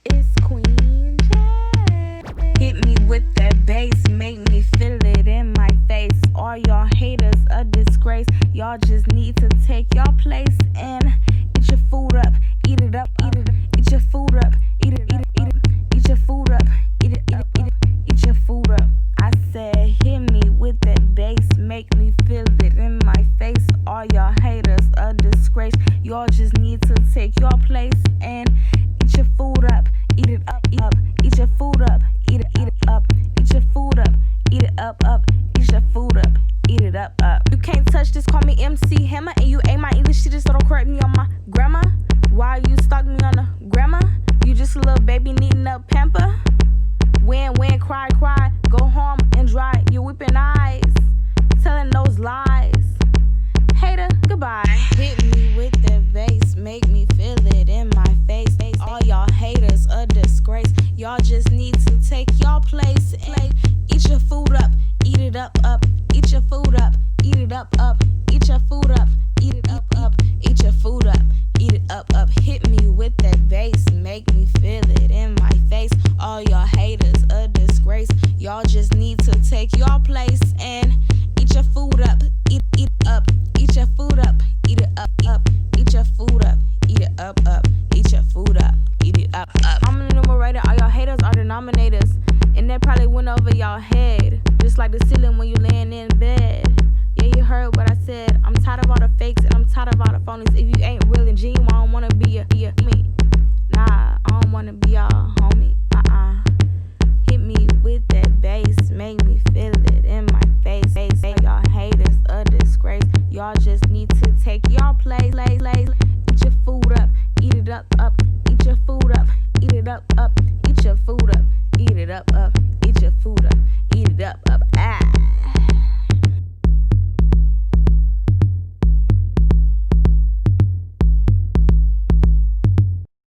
It's Queen J. Hit me with that bass, make me feel it in my face. All y'all haters a disgrace. Y'all just need to take y'all place and eat your food up, eat it up, eat it, eat your food up, eat it, eat it, eat it, eat your food up, eat it up, eat it, eat your food up. I said, hit me with that bass, make me feel it in my face. All y'all haters a disgrace. Y'all just need to take your place and eat your food up, eat it up, eat your food up, eat it up, eat your food up, eat it up, eat your food up, eat it up. You can't touch this, call me MC Hammer, and you ain't my English teacher, so don't correct me on my grammar. Why you stalk me on the grammar? You just a little baby needing a pamper. When, cry, go home and dry your weeping eyes, telling those lies. Hater, goodbye. Hit me with that bass, make me feel it in my face. All y'all haters a disgrace. Y'all just need to take y'all place and eat your food up, eat it up, eat your food up, eat it up, eat your food up, eat it up, eat your food up, eat it up. Hit me with that bass, make me feel it in my face. All y'all haters a disgrace. Y'all just need to take y'all place and eat your food up, eat up, eat your food up, eat it up, eat your food up, eat it up, eat your food up, eat it up. I'm an enumerator, all y'all haters are denominators, and that probably went over y'all head, just like the ceiling when you laying in bed. Yeah, you heard what I said. I'm tired of all the fakes and I'm tired of all the phonies. If you ain't real and genuine, I don't wanna be a me. Nah, I don't wanna be y'all homie. Hit me with that bass, make me feel it in my face. Y'all haters a disgrace. Y'all just need to take y'all place. Eat your food up, eat it up, eat your food up, eat it up, eat your food up, eat it up, eat your food up, eat it up.